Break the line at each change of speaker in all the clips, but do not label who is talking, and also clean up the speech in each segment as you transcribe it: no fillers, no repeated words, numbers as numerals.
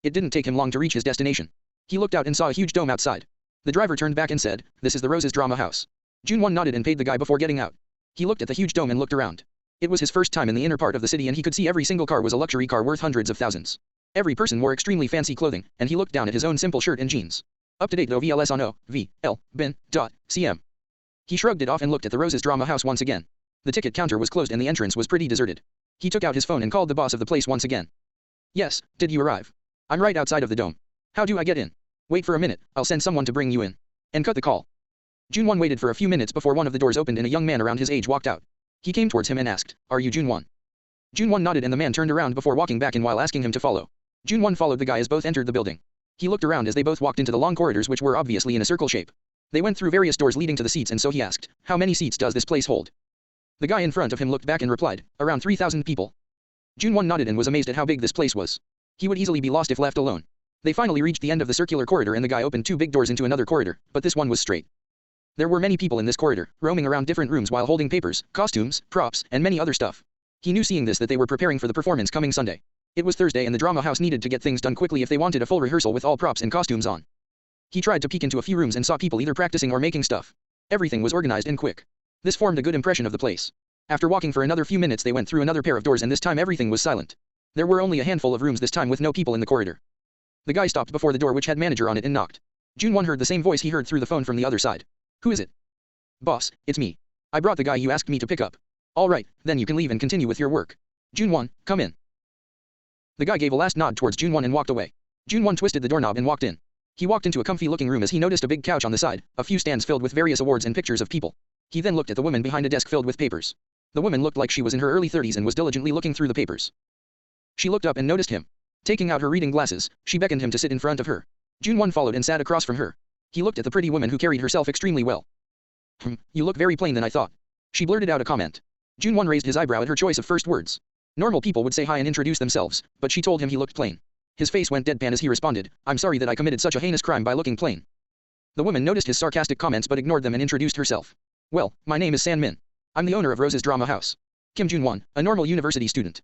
It didn't take him long to reach his destination. He looked out and saw a huge dome outside. The driver turned back and said, "This is the Rose's Drama House." Jun-won nodded and paid the guy before getting out. He looked at the huge dome and looked around. It was his first time in the inner part of the city and he could see every single car was a luxury car worth hundreds of thousands. Every person wore extremely fancy clothing, and he looked down at his own simple shirt and jeans. Up to date OVLS on O, V, L, bin, dot, CM. He shrugged it off and looked at the Rose's Drama House once again. The ticket counter was closed and the entrance was pretty deserted. He took out his phone and called the boss of the place once again. "Yes, did you arrive? I'm right outside of the dome. How do I get in?" "Wait for a minute, I'll send someone to bring you in." And cut the call. Jun-won waited for a few minutes before one of the doors opened and a young man around his age walked out. He came towards him and asked, "Are you Jun-won?" Jun-won nodded and the man turned around before walking back in while asking him to follow. Jun-won followed the guy as both entered the building. He looked around as they both walked into the long corridors which were obviously in a circle shape. They went through various doors leading to the seats and so he asked, "How many seats does this place hold?" The guy in front of him looked back and replied, "Around 3,000 people." Jun-won nodded and was amazed at how big this place was. He would easily be lost if left alone. They finally reached the end of the circular corridor and the guy opened two big doors into another corridor, but this one was straight. There were many people in this corridor, roaming around different rooms while holding papers, costumes, props, and many other stuff. He knew seeing this that they were preparing for the performance coming Sunday. It was Thursday and the drama house needed to get things done quickly if they wanted a full rehearsal with all props and costumes on. He tried to peek into a few rooms and saw people either practicing or making stuff. Everything was organized and quick. This formed a good impression of the place. After walking for another few minutes they went through another pair of doors and this time everything was silent. There were only a handful of rooms this time with no people in the corridor. The guy stopped before the door which had manager on it and knocked. Jun-won heard the same voice he heard through the phone from the other side. "Who is it?" "Boss, it's me. I brought the guy you asked me to pick up." "All right, then you can leave and continue with your work. Jun-won, come in." The guy gave a last nod towards Jun-won and walked away. Jun-won twisted the doorknob and walked in. He walked into a comfy-looking room as he noticed a big couch on the side, a few stands filled with various awards and pictures of people. He then looked at the woman behind a desk filled with papers. The woman looked like she was in her early 30s and was diligently looking through the papers. She looked up and noticed him. Taking out her reading glasses, she beckoned him to sit in front of her. Jun-won followed and sat across from her. He looked at the pretty woman who carried herself extremely well. You look very plain than I thought." She blurted out a comment. Jun-won raised his eyebrow at her choice of first words. Normal people would say hi and introduce themselves, but she told him he looked plain. His face went deadpan as he responded, "I'm sorry that I committed such a heinous crime by looking plain." The woman noticed his sarcastic comments but ignored them and introduced herself. "Well, my name is San-min. I'm the owner of Rose's Drama House. Kim Jun-won, a normal university student."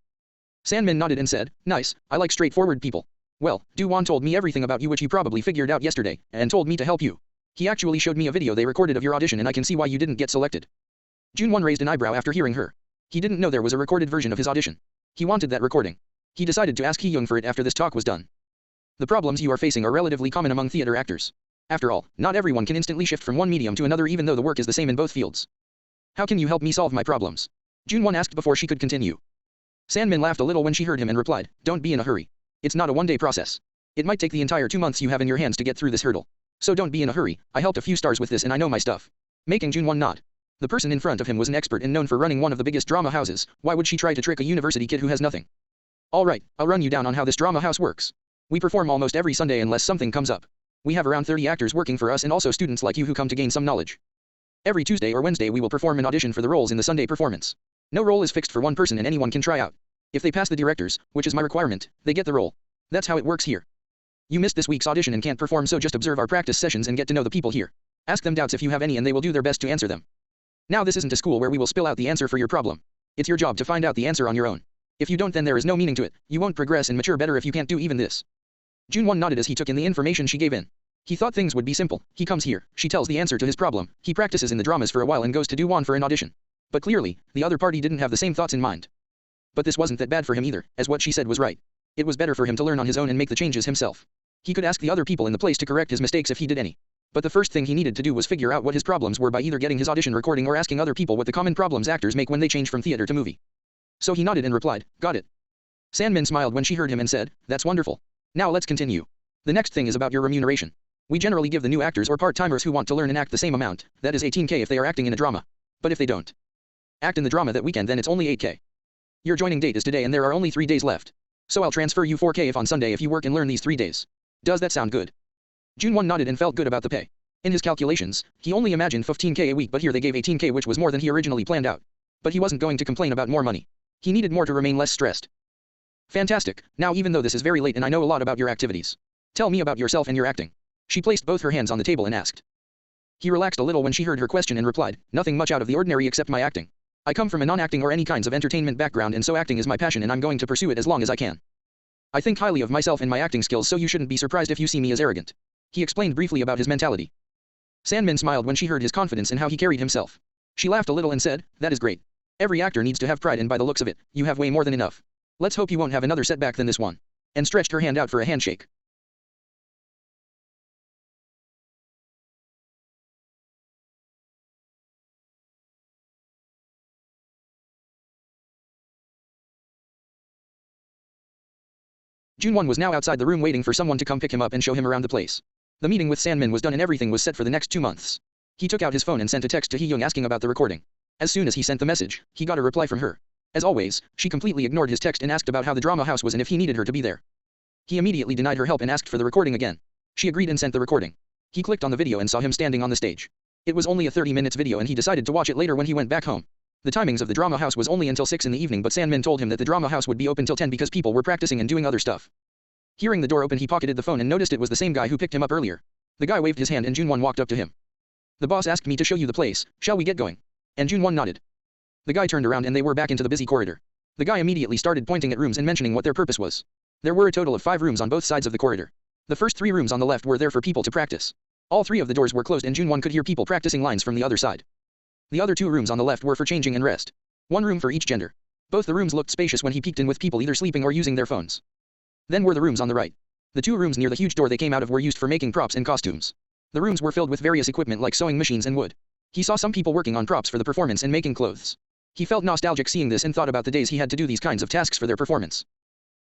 San-min nodded and said, "Nice, I like straightforward people. Well, Do-won told me everything about you which he probably figured out yesterday, and told me to help you. He actually showed me a video they recorded of your audition and I can see why you didn't get selected." Jun-won raised an eyebrow after hearing her. He didn't know there was a recorded version of his audition. He wanted that recording. He decided to ask Hee-young for it after this talk was done. "The problems you are facing are relatively common among theater actors. After all, not everyone can instantly shift from one medium to another even though the work is the same in both fields. How can you help me solve my problems?" Jun-won asked before she could continue. San-min laughed a little when she heard him and replied, "Don't be in a hurry. It's not a one-day process. It might take the entire 2 months you have in your hands to get through this hurdle. So don't be in a hurry, I helped a few stars with this and I know my stuff." Making Jun-won nod. The person in front of him was an expert and known for running one of the biggest drama houses. Why would she try to trick a university kid who has nothing? "All right, I'll run you down on how this drama house works. We perform almost every Sunday unless something comes up. We have around 30 actors working for us and also students like you who come to gain some knowledge. Every Tuesday or Wednesday we will perform an audition for the roles in the Sunday performance. No role is fixed for one person and anyone can try out. If they pass the directors, which is my requirement, they get the role. That's how it works here. You missed this week's audition and can't perform, so just observe our practice sessions and get to know the people here. Ask them doubts if you have any and they will do their best to answer them. Now this isn't a school where we will spill out the answer for your problem. It's your job to find out the answer on your own. If you don't then there is no meaning to it, you won't progress and mature better if you can't do even this." Jun-won nodded as he took in the information she gave in. He thought things would be simple. He comes here, she tells the answer to his problem, he practices in the dramas for a while and goes to Do-won for an audition. But clearly, the other party didn't have the same thoughts in mind. But this wasn't that bad for him either, as what she said was right. It was better for him to learn on his own and make the changes himself. He could ask the other people in the place to correct his mistakes if he did any. But the first thing he needed to do was figure out what his problems were by either getting his audition recording or asking other people what the common problems actors make when they change from theater to movie. So he nodded and replied, "Got it." San-min smiled when she heard him and said, "That's wonderful. Now let's continue. The next thing is about your remuneration. We generally give the new actors or part-timers who want to learn and act the same amount, that is 18K if they are acting in a drama. But if they don't act in the drama that weekend then it's only 8K. Your joining date is today and there are only 3 days left. So I'll transfer you 4K if on Sunday if you work and learn these 3 days. Does that sound good?" Jun-won nodded and felt good about the pay. In his calculations, he only imagined 15K a week but here they gave 18K which was more than he originally planned out. But he wasn't going to complain about more money. He needed more to remain less stressed. "Fantastic, now even though this is very late and I know a lot about your activities. Tell me about yourself and your acting." She placed both her hands on the table and asked. He relaxed a little when she heard her question and replied, "Nothing much out of the ordinary except my acting. I come from a non-acting or any kinds of entertainment background and so acting is my passion and I'm going to pursue it as long as I can." I think highly of myself and my acting skills, so you shouldn't be surprised if you see me as arrogant. He explained briefly about his mentality. Sanmin smiled when she heard his confidence and how he carried himself. She laughed a little and said, that is great. Every actor needs to have pride, and by the looks of it, you have way more than enough. Let's hope you won't have another setback than this one. And stretched her hand out for a handshake. Junwon was now outside the room waiting for someone to come pick him up and show him around the place. The meeting with Sanmin was done and everything was set for the next 2 months. He took out his phone and sent a text to Hee-young asking about the recording. As soon as he sent the message, he got a reply from her. As always, she completely ignored his text and asked about how the drama house was and if he needed her to be there. He immediately denied her help and asked for the recording again. She agreed and sent the recording. He clicked on the video and saw him standing on the stage. It was only a 30 minutes video and he decided to watch it later when he went back home. The timings of the drama house was only until 6 in the evening, but Sanmin told him that the drama house would be open till 10 because people were practicing and doing other stuff. Hearing the door open, he pocketed the phone and noticed it was the same guy who picked him up earlier. The guy waved his hand and Junwon walked up to him. The boss asked me to show you the place, shall we get going? And Junwon nodded. The guy turned around and they were back into the busy corridor. The guy immediately started pointing at rooms and mentioning what their purpose was. There were a total of 5 rooms on both sides of the corridor. The first 3 rooms on the left were there for people to practice. All 3 of the doors were closed and Junwon could hear people practicing lines from the other side. The other 2 rooms on the left were for changing and rest. 1 room for each gender. Both the rooms looked spacious when he peeked in, with people either sleeping or using their phones. Then were the rooms on the right. The 2 rooms near the huge door they came out of were used for making props and costumes. The rooms were filled with various equipment like sewing machines and wood. He saw some people working on props for the performance and making clothes. He felt nostalgic seeing this and thought about the days he had to do these kinds of tasks for their performance.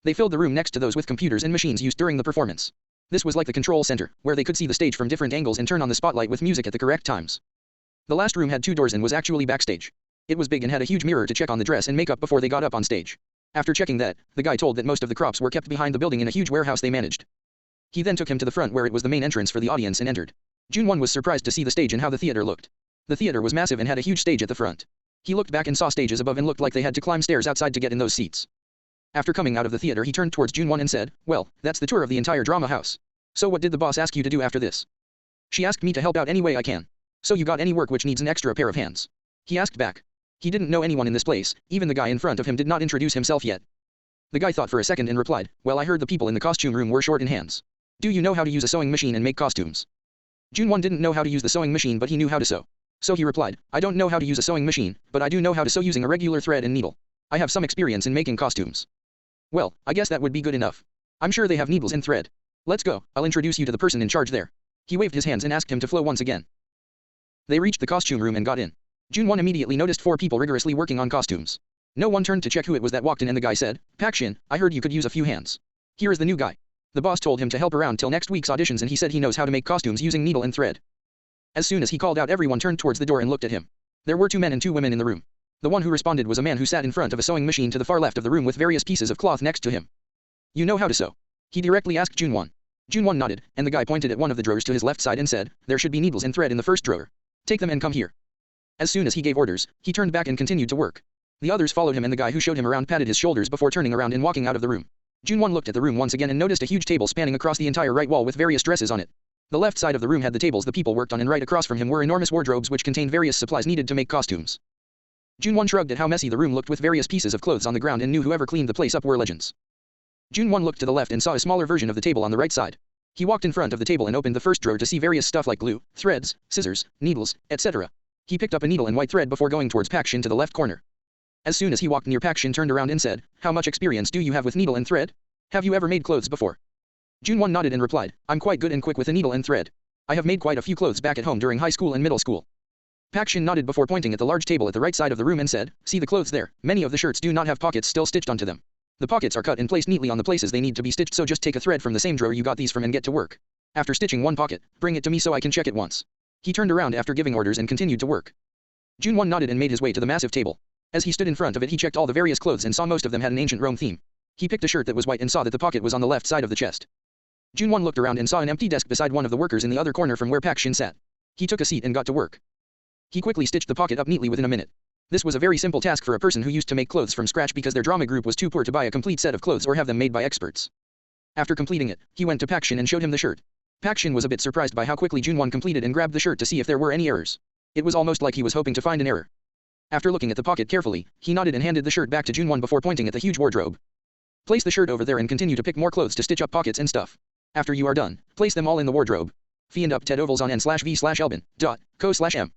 They filled the room next to those with computers and machines used during the performance. This was like the control center, where they could see the stage from different angles and turn on the spotlight with music at the correct times. The last room had 2 doors and was actually backstage. It was big and had a huge mirror to check on the dress and makeup before they got up on stage. After checking that, the guy told that most of the crops were kept behind the building in a huge warehouse they managed. He then took him to the front where it was the main entrance for the audience and entered. Junwon was surprised to see the stage and how the theater looked. The theater was massive and had a huge stage at the front. He looked back and saw stages above and looked like they had to climb stairs outside to get in those seats. After coming out of the theater, he turned towards Junwon and said, well, that's the tour of the entire drama house. So what did the boss ask you to do after this? She asked me to help out any way I can. So you got any work which needs an extra pair of hands? He asked back. He didn't know anyone in this place, even the guy in front of him did not introduce himself yet. The guy thought for a second and replied, well, I heard the people in the costume room were short in hands. Do you know how to use a sewing machine and make costumes? Junwon didn't know how to use the sewing machine, but he knew how to sew. So he replied, I don't know how to use a sewing machine, but I do know how to sew using a regular thread and needle. I have some experience in making costumes. Well, I guess that would be good enough. I'm sure they have needles and thread. Let's go, I'll introduce you to the person in charge there. He waved his hands and asked him to flow once again. They reached the costume room and got in. Junwon immediately noticed 4 people rigorously working on costumes. No one turned to check who it was that walked in and the guy said, Pak-shin, I heard you could use a few hands. Here is the new guy. The boss told him to help around till next week's auditions and he said he knows how to make costumes using needle and thread. As soon as he called out, everyone turned towards the door and looked at him. There were 2 men and 2 women in the room. The one who responded was a man who sat in front of a sewing machine to the far left of the room with various pieces of cloth next to him. You know how to sew? He directly asked Junwon. Junwon nodded, and the guy pointed at one of the drawers to his left side and said, there should be needles and thread in the first drawer. Take them and come here. As soon as he gave orders, he turned back and continued to work. The others followed him and the guy who showed him around patted his shoulders before turning around and walking out of the room. Junwon looked at the room once again and noticed a huge table spanning across the entire right wall with various dresses on it. The left side of the room had the tables the people worked on and right across from him were enormous wardrobes which contained various supplies needed to make costumes. Junwon shrugged at how messy the room looked with various pieces of clothes on the ground and knew whoever cleaned the place up were legends. Junwon looked to the left and saw a smaller version of the table on the right side. He walked in front of the table and opened the first drawer to see various stuff like glue, threads, scissors, needles, etc. He picked up a needle and white thread before going towards Pak-shin to the left corner. As soon as he walked near, Pak-shin turned around and said, how much experience do you have with needle and thread? Have you ever made clothes before? Junwon nodded and replied, I'm quite good and quick with a needle and thread. I have made quite a few clothes back at home during high school and middle school. Pak-shin nodded before pointing at the large table at the right side of the room and said, see the clothes there, many of the shirts do not have pockets still stitched onto them. The pockets are cut and placed neatly on the places they need to be stitched, so just take a thread from the same drawer you got these from and get to work. After stitching one pocket, bring it to me so I can check it once. He turned around after giving orders and continued to work. Junwon nodded and made his way to the massive table. As he stood in front of it, he checked all the various clothes and saw most of them had an ancient Rome theme. He picked a shirt that was white and saw that the pocket was on the left side of the chest. Junwon looked around and saw an empty desk beside one of the workers in the other corner from where Pak-shin sat. He took a seat and got to work. He quickly stitched the pocket up neatly within a minute. This was a very simple task for a person who used to make clothes from scratch because their drama group was too poor to buy a complete set of clothes or have them made by experts. After completing it, he went to Pak-shin and showed him the shirt. Pak-shin was a bit surprised by how quickly Junwon completed and grabbed the shirt to see if there were any errors. It was almost like he was hoping to find an error. After looking at the pocket carefully, he nodded and handed the shirt back to Junwon before pointing at the huge wardrobe. Place the shirt over there and continue to pick more clothes to stitch up pockets and stuff. After you are done, place them all in the wardrobe. Fiend up Ted ovals on n/v/elbin. Co/m.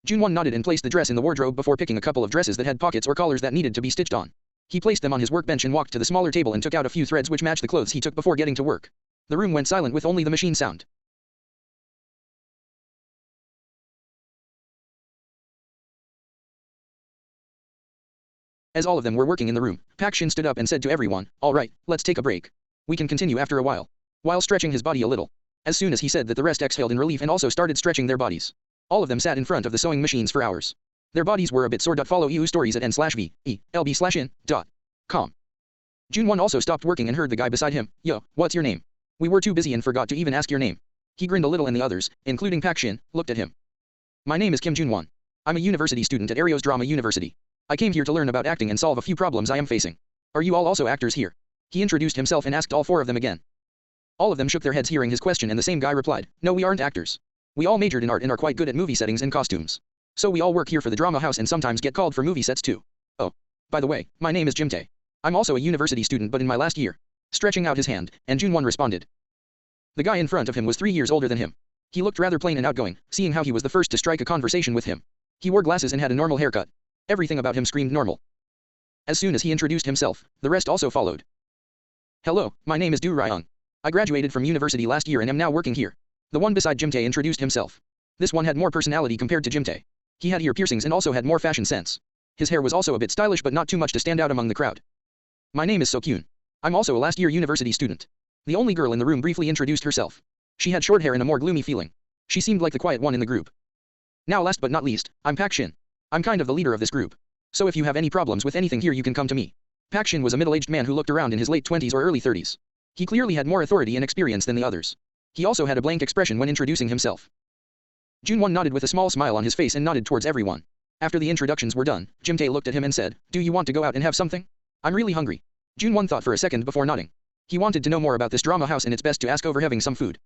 Junwon nodded and placed the dress in the wardrobe before picking a couple of dresses that had pockets or collars that needed to be stitched on. He placed them on his workbench and walked to the smaller table and took out a few threads which matched the clothes he took before getting to work. The room went silent with only the machine sound. As all of them were working in the room, Pak Shin stood up and said to everyone, "All right, let's take a break. We can continue after a while." While stretching his body a little. As soon as he said that, the rest exhaled in relief and also started stretching their bodies. All of them sat in front of the sewing machines for hours. Their bodies were a bit sore. Follow EU stories at n/v/e/lb/in.com. Junwon also stopped working and heard the guy beside him. "Yo, what's your name? We were too busy and forgot to even ask your name." He grinned a little and the others, including Pak Shin, looked at him. "My name is Kim Junwon. I'm a university student at Areos Drama University. I came here to learn about acting and solve a few problems I am facing. Are you all also actors here?" He introduced himself and asked all four of them again. All of them shook their heads hearing his question and the same guy replied, "No, we aren't actors. We all majored in art and are quite good at movie settings and costumes. So we all work here for the drama house and sometimes get called for movie sets too. Oh. By the way, my name is Jimtae. I'm also a university student but in my last year." Stretching out his hand, and Junwon responded. The guy in front of him was 3 years older than him. He looked rather plain and outgoing, seeing how he was the first to strike a conversation with him. He wore glasses and had a normal haircut. Everything about him screamed normal. As soon as he introduced himself, the rest also followed. "Hello, my name is Du Ryung. I graduated from university last year and am now working here." The one beside Jimtae introduced himself. This one had more personality compared to Jimtae. He had ear piercings and also had more fashion sense. His hair was also a bit stylish but not too much to stand out among the crowd. "My name is Sokyun. I'm also a last year university student." The only girl in the room briefly introduced herself. She had short hair and a more gloomy feeling. She seemed like the quiet one in the group. "Now last but not least, I'm Pak Shin. I'm kind of the leader of this group. So if you have any problems with anything here you can come to me." Pak Shin was a middle-aged man who looked around in his late 20s or early 30s. He clearly had more authority and experience than the others. He also had a blank expression when introducing himself. Junwon nodded with a small smile on his face and nodded towards everyone. After the introductions were done, Jimtae looked at him and said, "Do you want to go out and have something? I'm really hungry." Junwon thought for a second before nodding. He wanted to know more about this drama house and it's best to ask over having some food.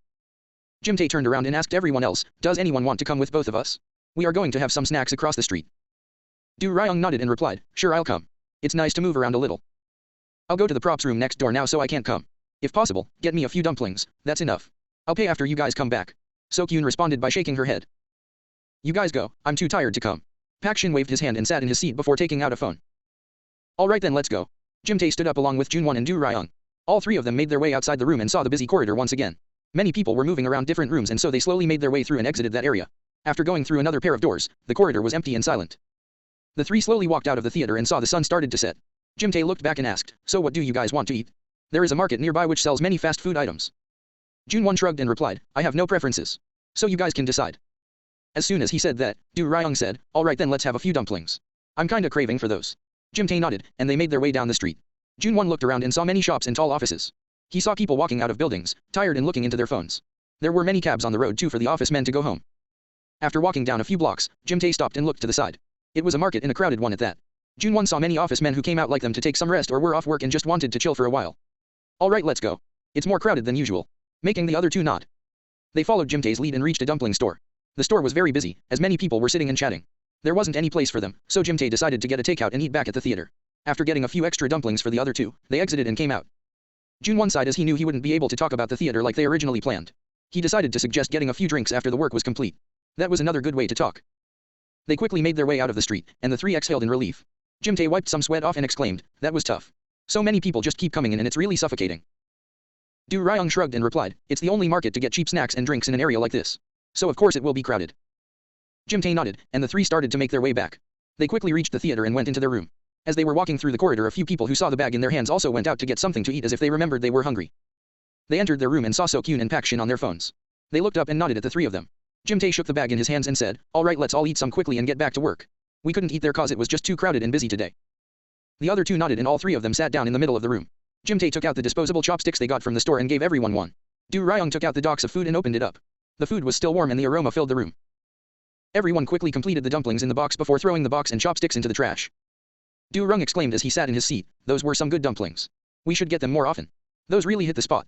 Jimtae turned around and asked everyone else, "Does anyone want to come with both of us? We are going to have some snacks across the street." Du Ryung nodded and replied, "Sure, I'll come. It's nice to move around a little. I'll go to the props room next door now so I can't come. If possible, get me a few dumplings, that's enough. I'll pay after you guys come back." Sokyun responded by shaking her head. "You guys go, I'm too tired to come." Pak Shin waved his hand and sat in his seat before taking out a phone. "Alright then, let's go." Jimtae stood up along with Junwon and Du Ryung. All three of them made their way outside the room and saw the busy corridor once again. Many people were moving around different rooms and so they slowly made their way through and exited that area. After going through another pair of doors, the corridor was empty and silent. The three slowly walked out of the theater and saw the sun started to set. Jimtae looked back and asked, "So what do you guys want to eat?" "There is a market nearby which sells many fast food items." Junwon shrugged and replied, "I have no preferences. So you guys can decide." As soon as he said that, Du Ryung said, "Alright then, let's have a few dumplings. I'm kinda craving for those." Jimtae nodded, and they made their way down the street. Junwon looked around and saw many shops and tall offices. He saw people walking out of buildings, tired and looking into their phones. There were many cabs on the road too for the office men to go home. After walking down a few blocks, Jimtae stopped and looked to the side. It was a market and a crowded one at that. Junwon saw many office men who came out like them to take some rest or were off work and just wanted to chill for a while. "Alright, let's go. It's more crowded than usual." Making the other two nod. They followed Jimtae's lead and reached a dumpling store. The store was very busy, as many people were sitting and chatting. There wasn't any place for them, so Jimtae decided to get a takeout and eat back at the theater. After getting a few extra dumplings for the other two, they exited and came out. Junwon sighed as he knew he wouldn't be able to talk about the theater like they originally planned. He decided to suggest getting a few drinks after the work was complete. That was another good way to talk. They quickly made their way out of the street, and the three exhaled in relief. Jimtae wiped some sweat off and exclaimed, "That was tough. So many people just keep coming in and it's really suffocating." Du Ryung shrugged and replied, "It's the only market to get cheap snacks and drinks in an area like this. So of course it will be crowded." Jimtae nodded, and the three started to make their way back. They quickly reached the theater and went into their room. As they were walking through the corridor, a few people who saw the bag in their hands also went out to get something to eat as if they remembered they were hungry. They entered their room and saw Sokyun and Pak Shin on their phones. They looked up and nodded at the three of them. Jimtae shook the bag in his hands and said, "Alright, let's all eat some quickly and get back to work. We couldn't eat there cause it was just too crowded and busy today." The other two nodded and all three of them sat down in the middle of the room. Jimtae took out the disposable chopsticks they got from the store and gave everyone one. Du Ryung took out the box of food and opened it up. The food was still warm and the aroma filled the room. Everyone quickly completed the dumplings in the box before throwing the box and chopsticks into the trash. Du Ryung exclaimed as he sat in his seat, "Those were some good dumplings. We should get them more often. Those really hit the spot."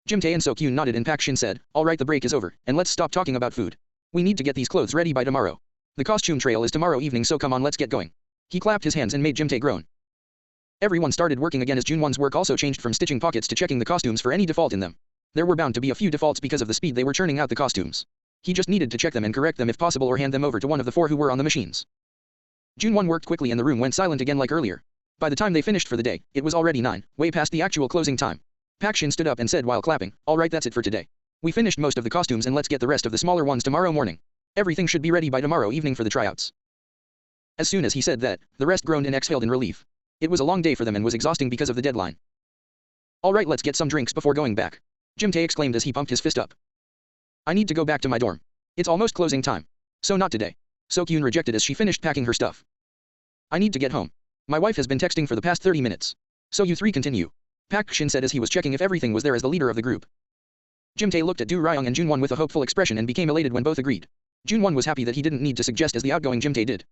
Jimtae and Sokyun nodded and Pak Shin said, "Alright, the break is over, and let's stop talking about food. We need to get these clothes ready by tomorrow. The costume trail is tomorrow evening, so come on, let's get going." He clapped his hands and made Jimtae groan. Everyone started working again as Jun-won's work also changed from stitching pockets to checking the costumes for any default in them. There were bound to be a few defaults because of the speed they were churning out the costumes. He just needed to check them and correct them if possible or hand them over to one of the 4 who were on the machines. Jun-won worked quickly and the room went silent again like earlier. By the time they finished for the day, it was already 9, way past the actual closing time. Pak Shin stood up and said while clapping, "Alright, that's it for today. We finished most of the costumes and let's get the rest of the smaller ones tomorrow morning. Everything should be ready by tomorrow evening for the tryouts." As soon as he said that, the rest groaned and exhaled in relief. It was a long day for them and was exhausting because of the deadline. "Alright, let's get some drinks before going back," Jim-tae exclaimed as he pumped his fist up. "I need to go back to my dorm. It's almost closing time. So not today." So-kyun rejected as she finished packing her stuff. "I need to get home. My wife has been texting for the past 30 minutes. So you 3 continue," Pak Shin said as he was checking if everything was there as the leader of the group. Jim-tae looked at Do Ryung and Jun-won with a hopeful expression and became elated when both agreed. Jun-won was happy that he didn't need to suggest as the outgoing Jim-tae did.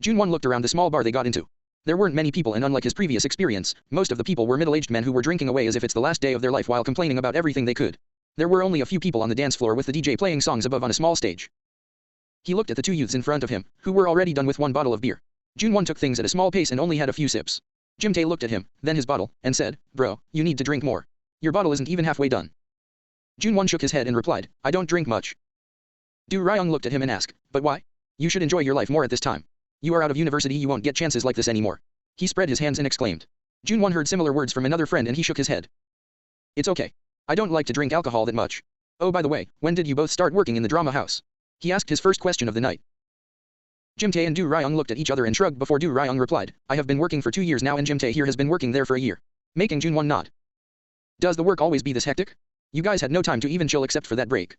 Jun-won looked around the small bar they got into. There weren't many people and unlike his previous experience, most of the people were middle-aged men who were drinking away as if it's the last day of their life while complaining about everything they could. There were only a few people on the dance floor with the DJ playing songs above on a small stage. He looked at the 2 youths in front of him, who were already done with 1 bottle of beer. Jun-won took things at a small pace and only had a few sips. Jim-tae looked at him, then his bottle, and said, "Bro, you need to drink more. Your bottle isn't even halfway done." Jun-won shook his head and replied, "I don't drink much." Do Ryung looked at him and asked, "But why? You should enjoy your life more at this time. You are out of university, you won't get chances like this anymore." He spread his hands and exclaimed. Jun-won heard similar words from another friend and he shook his head. "It's okay. I don't like to drink alcohol that much. Oh, by the way, when did you both start working in the drama house?" He asked his first question of the night. Jim-tae and Do Ryung looked at each other and shrugged before Do Ryung replied, "I have been working for 2 years now and Jim-tae here has been working there for a year." Making Jun-won nod. "Does the work always be this hectic? You guys had no time to even chill except for that break."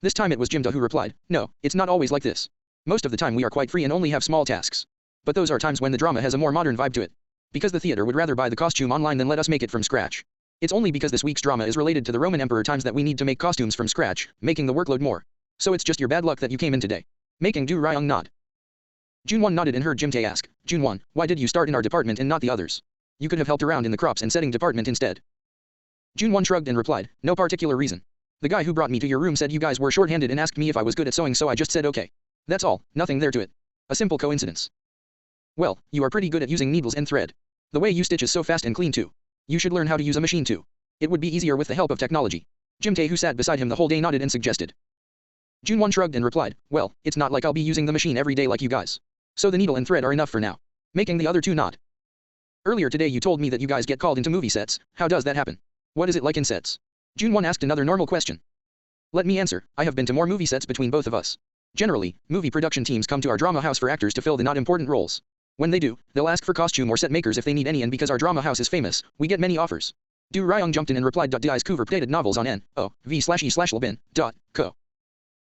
This time it was Jim-tae who replied, "No, it's not always like this. Most of the time we are quite free and only have small tasks. But those are times when the drama has a more modern vibe to it. Because the theater would rather buy the costume online than let us make it from scratch. It's only because this week's drama is related to the Roman Emperor times that we need to make costumes from scratch, making the workload more. So it's just your bad luck that you came in today." Making Do Ryung nod. Jun-won nodded and heard Jim-tae ask, "Jun-won, why did you start in our department and not the others? You could have helped around in the crops and setting department instead." Jun-won shrugged and replied, "No particular reason. The guy who brought me to your room said you guys were short-handed and asked me if I was good at sewing, so I just said okay. That's all, nothing there to it. A simple coincidence." "Well, you are pretty good at using needles and thread. The way you stitch is so fast and clean too. You should learn how to use a machine too. It would be easier with the help of technology." Jim-tae, who sat beside him the whole day, nodded and suggested. Jun-won shrugged and replied, "Well, it's not like I'll be using the machine every day like you guys. So the needle and thread are enough for now." Making the other 2 nod. "Earlier today you told me that you guys get called into movie sets. How does that happen? What is it like in sets?" Jun-won asked another normal question. "Let me answer, I have been to more movie sets between both of us. Generally, movie production teams come to our drama house for actors to fill the not important roles. When they do, they'll ask for costume or set makers if they need any, and because our drama house is famous, we get many offers." Do Ryung jumped in and replied, "Di's cover updated novels on NOV/E/Lbin.co."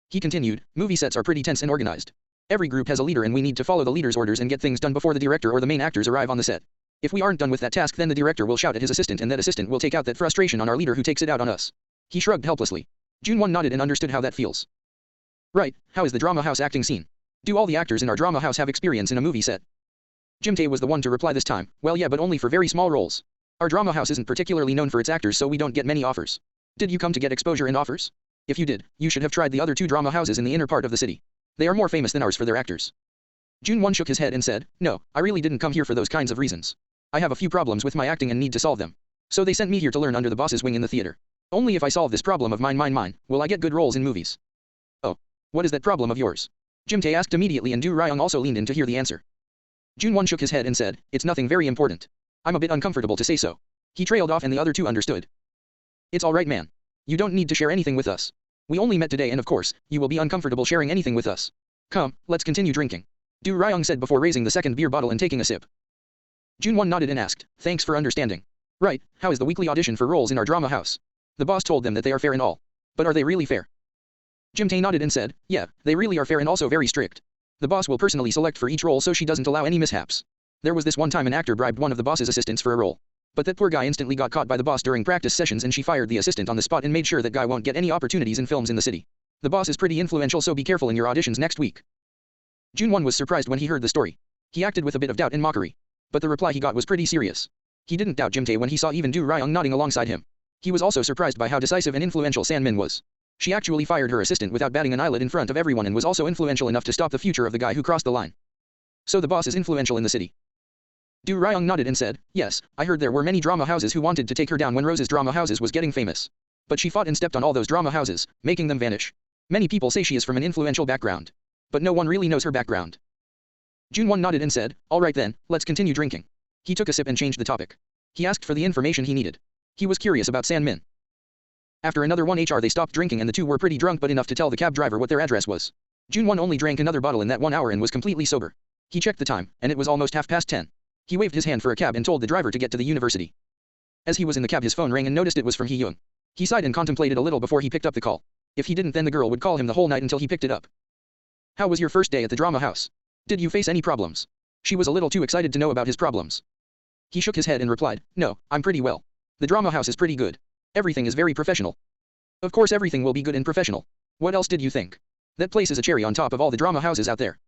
He continued, "Movie sets are pretty tense and organized. Every group has a leader and we need to follow the leader's orders and get things done before the director or the main actors arrive on the set. If we aren't done with that task, then the director will shout at his assistant and that assistant will take out that frustration on our leader who takes it out on us." He shrugged helplessly. Jun-won nodded and understood how that feels. "Right, how is the drama house acting scene? Do all the actors in our drama house have experience in a movie set?" Jim-tae was the one to reply this time, "Well, yeah, but only for very small roles. Our drama house isn't particularly known for its actors, so we don't get many offers. Did you come to get exposure and offers? If you did, you should have tried the other 2 drama houses in the inner part of the city. They are more famous than ours for their actors." Jun-won shook his head and said, "No, I really didn't come here for those kinds of reasons. I have a few problems with my acting and need to solve them. So they sent me here to learn under the boss's wing in the theater. Only if I solve this problem of mine, will I get good roles in movies." "Oh, what is that problem of yours?" Jim-tae asked immediately, and Do Ryung also leaned in to hear the answer. Jun-won shook his head and said, "It's nothing very important. I'm a bit uncomfortable to say so." He trailed off and the other 2 understood. "It's alright, man. You don't need to share anything with us. We only met today and of course, you will be uncomfortable sharing anything with us. Come, let's continue drinking." Do Ryung said before raising the second beer bottle and taking a sip. Jun-won nodded and asked, "Thanks for understanding. Right, how is the weekly audition for roles in our drama house? The boss told them that they are fair and all. But are they really fair?" Jim-tae nodded and said, "Yeah, they really are fair and also very strict. The boss will personally select for each role so she doesn't allow any mishaps. There was this one time an actor bribed one of the boss's assistants for a role. But that poor guy instantly got caught by the boss during practice sessions and she fired the assistant on the spot and made sure that guy won't get any opportunities in films in the city. The boss is pretty influential, so be careful in your auditions next week." Jun-won was surprised when he heard the story. He acted with a bit of doubt and mockery. But the reply he got was pretty serious. He didn't doubt Jim Tae when he saw even Du Ryung nodding alongside him. He was also surprised by how decisive and influential San Min was. She actually fired her assistant without batting an eyelid in front of everyone and was also influential enough to stop the future of the guy who crossed the line. So the boss is influential in the city. Du Ryung nodded and said, yes, I heard there were many drama houses who wanted to take her down when Rose's drama houses was getting famous. But she fought and stepped on all those drama houses, making them vanish. Many people say she is from an influential background. But no one really knows her background. Junwon nodded and said, alright then, let's continue drinking. He took a sip and changed the topic. He asked for the information he needed. He was curious about San Min. After another 1 HR they stopped drinking and the two were pretty drunk but enough to tell the cab driver what their address was. Junwon only drank another bottle in that 1 hour and was completely sober. He checked the time, and it was almost 10:30. He waved his hand for a cab and told the driver to get to the university. As he was in the cab his phone rang and noticed it was from Hee-young. He sighed and contemplated a little before he picked up the call. If he didn't then the girl would call him the whole night until he picked it up. How was your first day at the drama house? Did you face any problems? She was a little too excited to know about his problems. He shook his head and replied, no, I'm pretty well. The drama house is pretty good. Everything is very professional. Of course everything will be good and professional. What else did you think? That place is a cherry on top of all the drama houses out there.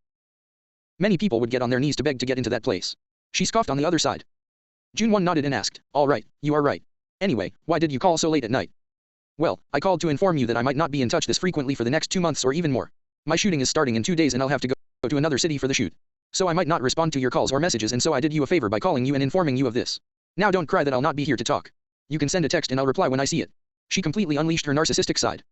Many people would get on their knees to beg to get into that place. She scoffed on the other side. Junwon nodded and asked, all right, you are right. Anyway, why did you call so late at night? Well, I called to inform you that I might not be in touch this frequently for the next 2 months or even more. My shooting is starting in 2 days and I'll have to go to another city for the shoot. So I might not respond to your calls or messages and so I did you a favor by calling you and informing you of this. Now don't cry that I'll not be here to talk. You can send a text and I'll reply when I see it. She completely unleashed her narcissistic side.